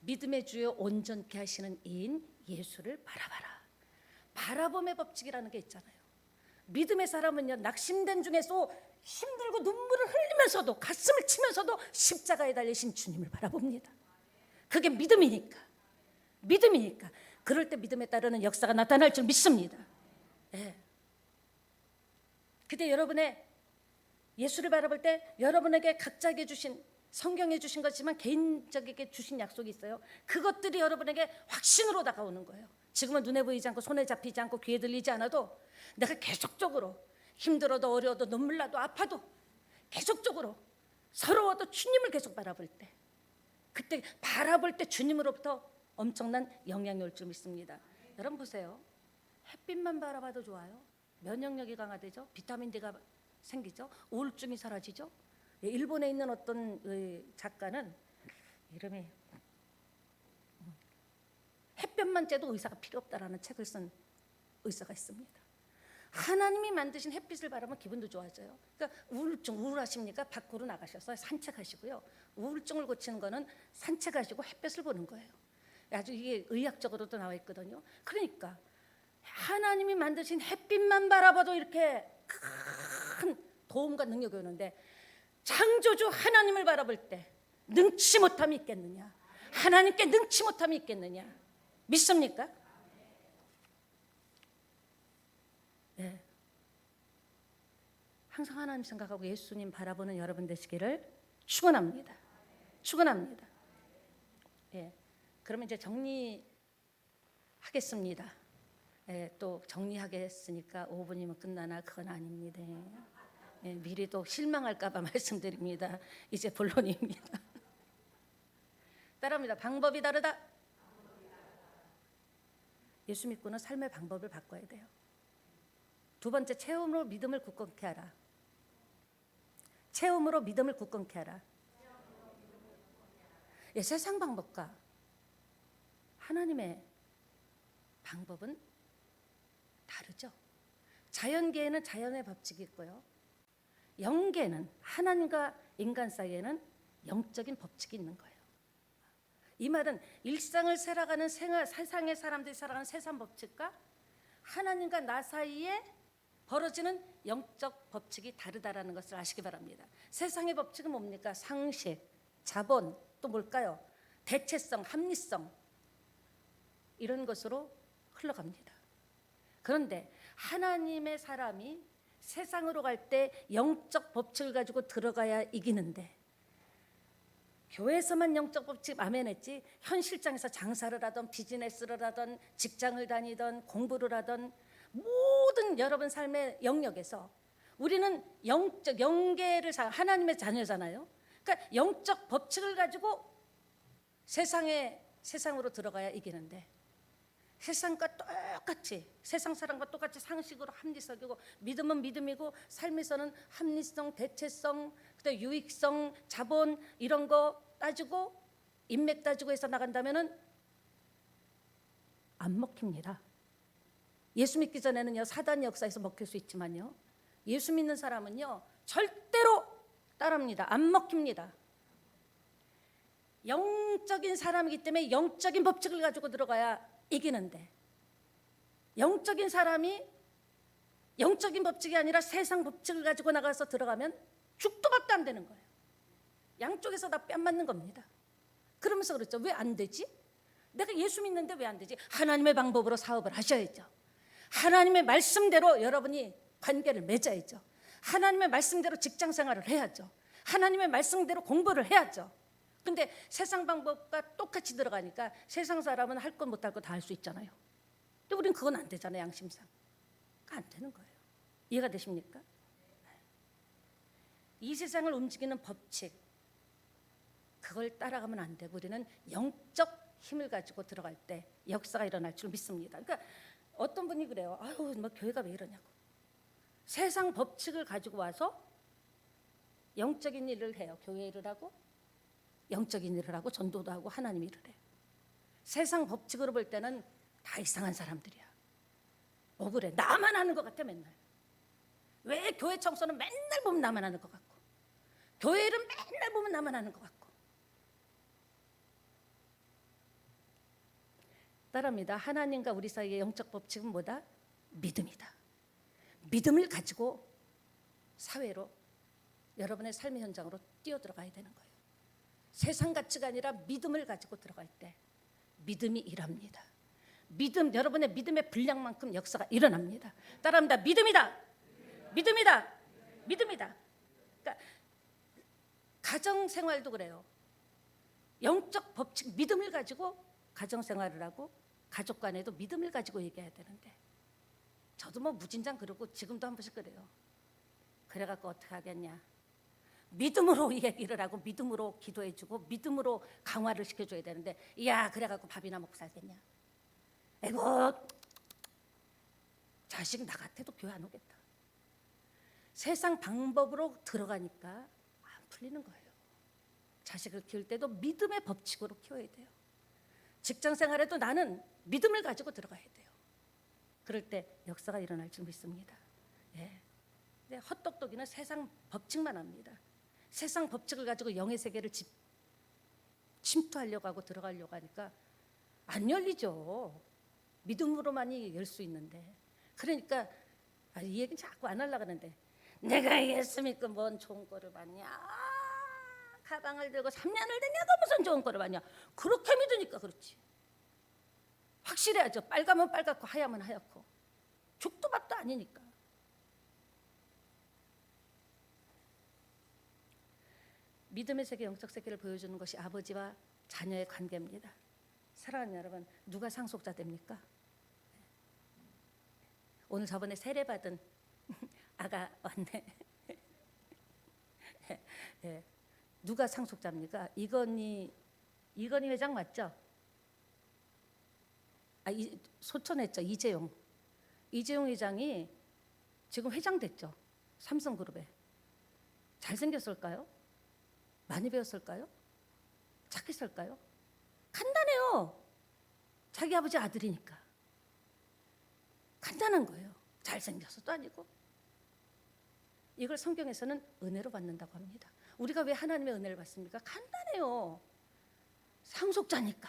믿음의 주요 온전케 하시는 이인 예수를 바라봐라. 바라봄의 법칙이라는 게 있잖아요. 믿음의 사람은요, 낙심된 중에서 힘들고 눈물을 흘리면서도 가슴을 치면서도 십자가에 달리신 주님을 바라봅니다. 그게 믿음이니까. 그럴 때 믿음에 따르는 역사가 나타날 줄 믿습니다. 그때 여러분의 예수를 바라볼 때 여러분에게 각자에게 주신, 성경에 주신 것이지만 개인적에게 주신 약속이 있어요. 그것들이 여러분에게 확신으로 다가오는 거예요. 지금은 눈에 보이지 않고 손에 잡히지 않고 귀에 들리지 않아도 내가 계속적으로 힘들어도 어려워도 눈물 나도 아파도 계속적으로 서러워도 주님을 계속 바라볼 때, 그때 바라볼 때 주님으로부터 엄청난 영향이 올 줄 믿습니다. 여러분 보세요. 햇빛만 바라봐도 좋아요. 면역력이 강화되죠. 비타민 D가 생기죠. 우울증이 사라지죠. 일본에 있는 어떤 작가는 이름이 햇볕만 쬐도 의사가 필요 없다라는 책을 쓴 의사가 있습니다. 하나님이 만드신 햇빛을 바라보면 기분도 좋아져요. 그러니까 우울하십니까? 밖으로 나가셔서 산책하시고요. 우울증을 고치는 거는 산책하시고 햇볕을 보는 거예요. 아주 이게 의학적으로도 나와 있거든요. 그러니까 하나님이 만드신 햇빛만 바라봐도 이렇게 큰 도움과 능력이 오는데, 창조주 하나님을 바라볼 때 능치 못함이 있겠느냐? 하나님께 능치 못함이 있겠느냐? 믿습니까? 네. 항상 하나님 생각하고 예수님 바라보는 여러분 되시기를 축원합니다. 축원합니다. 그러면 이제 정리하겠습니다. 또 정리하겠으니까 5분이면 끝나나? 그건 아닙니다. 미리 또 실망할까 봐 말씀드립니다. 이제 본론입니다. 따라합니다. 방법이 다르다. 예수 믿고는 삶의 방법을 바꿔야 돼요. 두 번째, 체험으로 믿음을 굳건케 하라. 체험으로 믿음을 굳건케 하라. 예, 세상 방법과 하나님의 방법은 다르죠. 자연계에는 자연의 법칙이 있고요. 영계는 하나님과 인간 사이에는 영적인 법칙이 있는 거예요. 이 말은 일상을 살아가는 세상의 사람들이 살아가는 세상 법칙과 하나님과 나 사이에 벌어지는 영적 법칙이 다르다라는 것을 아시기 바랍니다. 세상의 법칙은 뭡니까? 상식, 자본, 또 뭘까요? 대체성, 합리성, 이런 것으로 흘러갑니다. 그런데 하나님의 사람이 세상으로 갈 때 영적 법칙을 가지고 들어가야 이기는데, 교회에서만 영적 법칙 아멘했지 현실장에서 장사를 하던 비즈니스를 하던 직장을 다니던 공부를 하던 모든 여러분 삶의 영역에서 우리는 영적 영계를 하나님의 자녀잖아요. 그러니까 영적 법칙을 가지고 세상으로 들어가야 이기는데, 세상과 똑같이, 세상 사람과 똑같이 상식으로 합리적이고, 믿음은 믿음이고, 삶에서는 합리성, 대체성, 그다음에 유익성, 자본 이런 거 따지고 인맥 따지고 해서 나간다면은 안 먹힙니다. 예수 믿기 전에는요, 사단의 역사에서 먹힐 수 있지만요, 예수 믿는 사람은요 절대로 따릅니다. 안 먹힙니다. 영적인 사람이기 때문에 영적인 법칙을 가지고 들어가야 이기는데, 영적인 사람이 영적인 법칙이 아니라 세상 법칙을 가지고 나가서 들어가면 죽도 밥도 안 되는 거예요. 양쪽에서 다 뺨 맞는 겁니다. 그러면서 그렇죠. 왜 안 되지? 내가 예수 믿는데 왜 안 되지? 하나님의 방법으로 사업을 하셔야죠. 하나님의 말씀대로 여러분이 관계를 맺어야죠. 하나님의 말씀대로 직장 생활을 해야죠. 하나님의 말씀대로 공부를 해야죠. 근데 세상 방법과 똑같이 들어가니까 세상 사람은 할 것 못할 거 다 할 수 있잖아요. 근데 우리는 그건 안 되잖아요. 양심상. 그거 안 되는 거예요. 이해가 되십니까? 이 세상을 움직이는 법칙, 그걸 따라가면 안 되고 우리는 영적 힘을 가지고 들어갈 때 역사가 일어날 줄 믿습니다. 그러니까 어떤 분이 그래요. 아유, 뭐 교회가 왜 이러냐고. 세상 법칙을 가지고 와서 영적인 일을 해요. 교회 일을 하고 영적인 일을 하고 전도도 하고 하나님 일을 해요. 세상 법칙으로 볼 때는 다 이상한 사람들이야. 억울해. 나만 하는 것 같아 맨날. 왜 교회 청소는 맨날 보면 나만 하는 것 같고, 교회 일은 맨날 보면 나만 하는 것 같고. 따라합니다. 하나님과 우리 사이의 영적 법칙은 뭐다? 믿음이다. 믿음을 가지고 사회로, 여러분의 삶의 현장으로 뛰어들어가야 되는 거예요. 세상 가치가 아니라 믿음을 가지고 들어갈 때 믿음이 일합니다. 믿음, 여러분의 믿음의 분량만큼 역사가 일어납니다. 따라합니다. 믿음이다. 믿음이다. 믿음이다. 그러니까 가정생활도 그래요. 영적 법칙, 믿음을 가지고 가정생활을 하고 가족 간에도 믿음을 가지고 얘기해야 되는데, 저도 뭐 무진장 그러고 지금도 한 번씩 그래요. 그래갖고 어떻게 하겠냐. 믿음으로 얘기를 하고 믿음으로 기도해주고 믿음으로 강화를 시켜줘야 되는데, 야 그래갖고 밥이나 먹고 살겠냐. 에고, 자식 나 같아도 교회 안 오겠다. 세상 방법으로 들어가니까 안 풀리는 거예요. 자식을 키울 때도 믿음의 법칙으로 키워야 돼요. 직장 생활에도 나는 믿음을 가지고 들어가야 돼요. 그럴 때 역사가 일어날 줄 믿습니다. 예. 근데 헛똑똑이는 세상 법칙만 합니다. 세상 법칙을 가지고 영의 세계를 침투하려고 하고 들어가려고 하니까 안 열리죠. 믿음으로만이 열 수 있는데. 그러니까 이 얘기는 자꾸 안 하려고 하는데, 내가 예수 믿고 뭔 좋은 거를 받냐, 가방을 들고 3년을 다녀도 무슨 좋은 거를 받냐. 그렇게 믿으니까 그렇지. 확실해야죠. 빨가면 빨갛고 하얗면 하얗고. 죽도 밥도 아니니까. 믿음의 세계, 영적 세계를 보여주는 것이 아버지와 자녀의 관계입니다. 사랑하는 여러분, 누가 상속자 됩니까? 오늘 저번에 세례받은 아가 왔네. 네. 누가 상속자입니까? 이건희 회장 맞죠? 소천했죠. 이재용 회장이 지금 회장 됐죠. 삼성그룹에. 잘생겼을까요? 많이 배웠을까요? 착했을까요? 간단해요. 자기 아버지 아들이니까. 간단한 거예요. 잘생겨서도 아니고. 이걸 성경에서는 은혜로 받는다고 합니다. 우리가 왜 하나님의 은혜를 받습니까? 간단해요. 상속자니까.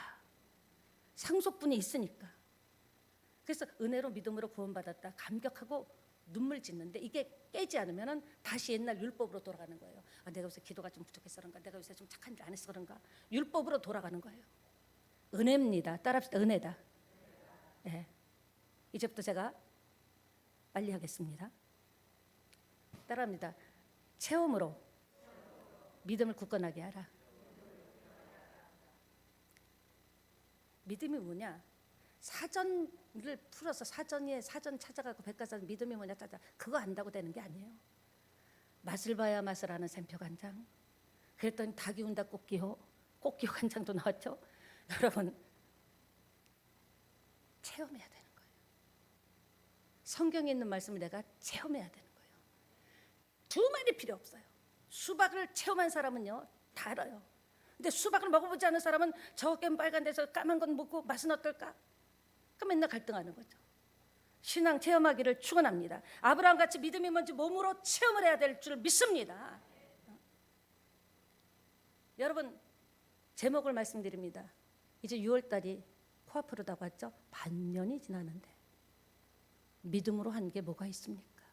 상속분이 있으니까. 그래서 은혜로 믿음으로 구원받았다. 감격하고 눈물 짓는데 이게 깨지 않으면 다시 옛날 율법으로 돌아가는 거예요. 아, 내가 요새 기도가 좀 부족해서 그런가? 내가 요새 좀 착한 일 안 해서 그런가? 율법으로 돌아가는 거예요. 은혜입니다. 따라합시다. 은혜다. 네. 이제부터 제가 빨리 하겠습니다. 따라합니다. 체험으로 믿음을 굳건하게 하라. 믿음이 뭐냐? 사전을 풀어서 사전 찾아가고 백과사전 믿음이 뭐냐 찾아 그거 안다고 되는 게 아니에요. 맛을 봐야 맛을 아는 샘표 간장. 그랬더니 닭이 운다 꽃기호 간장도 나왔죠. 여러분 체험해야 되는 거예요. 성경에 있는 말씀을 내가 체험해야 되는 거예요. 두 말이 필요 없어요. 수박을 체험한 사람은요 다 알아요. 근데 수박을 먹어보지 않은 사람은 저게 빨간 데서 까만 건 먹고 맛은 어떨까? 그 맨날 갈등하는 거죠. 신앙 체험하기를 축원합니다. 아브라함같이 믿음이 뭔지 몸으로 체험을 해야 될 줄 믿습니다. 여러분 제목을 말씀드립니다. 이제 6월달이 코앞으로 다가왔죠. 반년이 지나는데 믿음으로 한 게 뭐가 있습니까?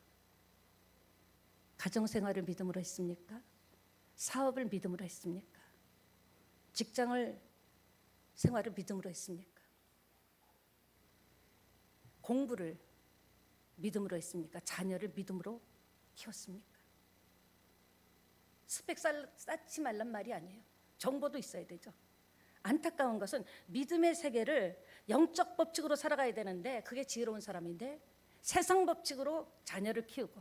가정생활을 믿음으로 했습니까? 사업을 믿음으로 했습니까? 직장을 생활을 믿음으로 했습니까? 공부를 믿음으로 했습니까? 자녀를 믿음으로 키웠습니까? 스펙 쌓지 말란 말이 아니에요. 정보도 있어야 되죠. 안타까운 것은 믿음의 세계를 영적 법칙으로 살아가야 되는데 그게 지혜로운 사람인데 세상 법칙으로 자녀를 키우고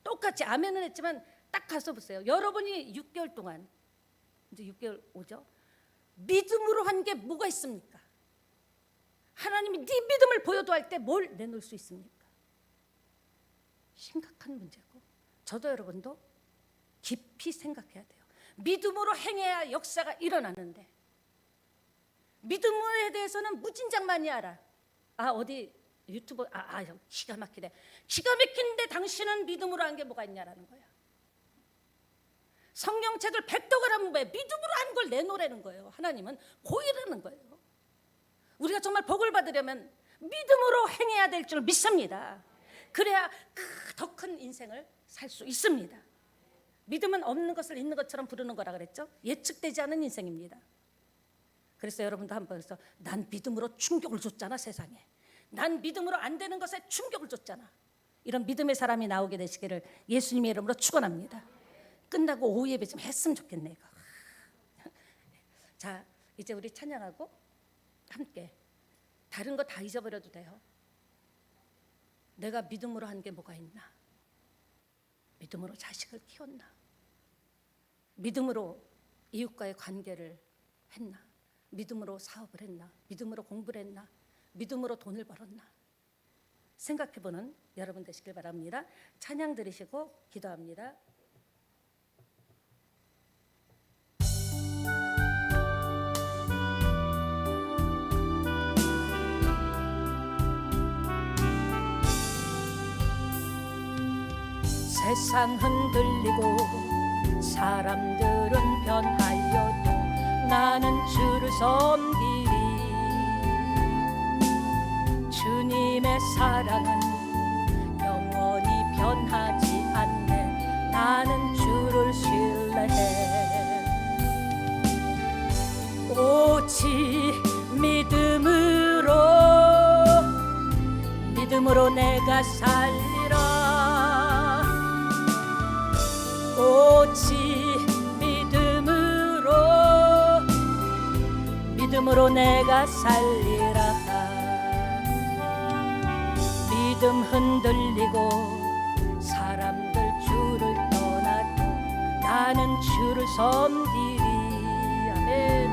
똑같이 아멘은 했지만 딱 가서 보세요. 여러분이 6개월 동안 이제 6개월 오죠. 믿음으로 한 게 뭐가 있습니까? 하나님이 네 믿음을 보여도 할 때 뭘 내놓을 수 있습니까? 심각한 문제고 저도 여러분도 깊이 생각해야 돼요. 믿음으로 행해야 역사가 일어나는데 믿음에 대해서는 무진장만이 알아. 아 어디 유튜브 기가 막히네. 기가 막힌데 당신은 믿음으로 한 게 뭐가 있냐라는 거야. 성경책을 100독을 하면 왜 믿음으로 한 걸 내놓으라는 거예요. 하나님은 고이라는 거예요. 우리가 정말 복을 받으려면 믿음으로 행해야 될 줄 믿습니다. 그래야 더 큰 인생을 살 수 있습니다. 믿음은 없는 것을 있는 것처럼 부르는 거라 그랬죠. 예측되지 않은 인생입니다. 그래서 여러분도 한번 해서 난 믿음으로 충격을 줬잖아 세상에. 난 믿음으로 안 되는 것에 충격을 줬잖아. 이런 믿음의 사람이 나오게 되시기를 예수님의 이름으로 축원합니다. 끝나고 오후 예배 좀 했으면 좋겠네 이거. 자 이제 우리 찬양하고 함께 다른 거 다 잊어버려도 돼요. 내가 믿음으로 한 게 뭐가 있나? 믿음으로 자식을 키웠나? 믿음으로 이웃과의 관계를 했나? 믿음으로 사업을 했나? 믿음으로 공부를 했나? 믿음으로 돈을 벌었나? 생각해보는 여러분 되시길 바랍니다. 찬양 들으시고 기도합니다. 세상 흔들리고 사람들은 변하여도 나는 주를 섬기리. 주님의 사랑은 영원히 변하지 않네. 나는 주를 신뢰해. 오직 믿음으로 내가 살리라. 오직 믿음으로 내가 살리라. 믿음 흔들리고 사람들 주를 떠나도 나는 주를 섬기리. 아멘.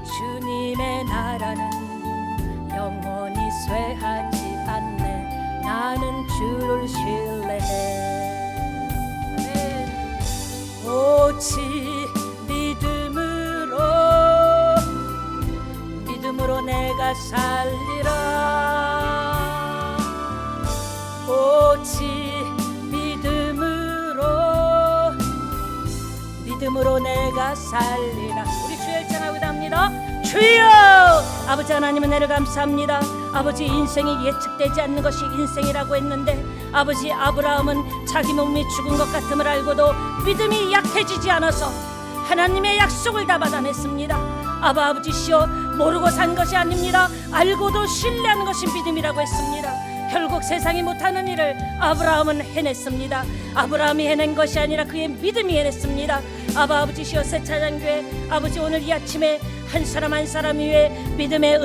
주님의 나라는 영원히 쇠하지 않네. 나는 주를 신뢰해. 아멘. 오직 믿음으로 내가 살리라. 오직 믿음으로 내가 살리라. 우리 주여 찬양하고 합니다. 주여! 아버지 하나님은 내를 감사합니다. 아버지, 인생이 예측되지 않는 것이 인생이라고 했는데 아버지, 아브라함은 자기 몸이 죽은 것 같음을 알고도 믿음이 약해지지 않아서 하나님의 약속을 다 받아냈습니다. 아버지시여, 모르고 산 것이 아닙니다. 알고도 신뢰하는 것이 믿음이라고 했습니다. 결국 세상이 못하는 일을 아브라함은 해냈습니다. 아브라함이 해낸 것이 아니라 그의 믿음이 해냈습니다. 아버지시여, 새찬양교회 아버지, 오늘 이 아침에 한 사람 한 사람 위에 믿음의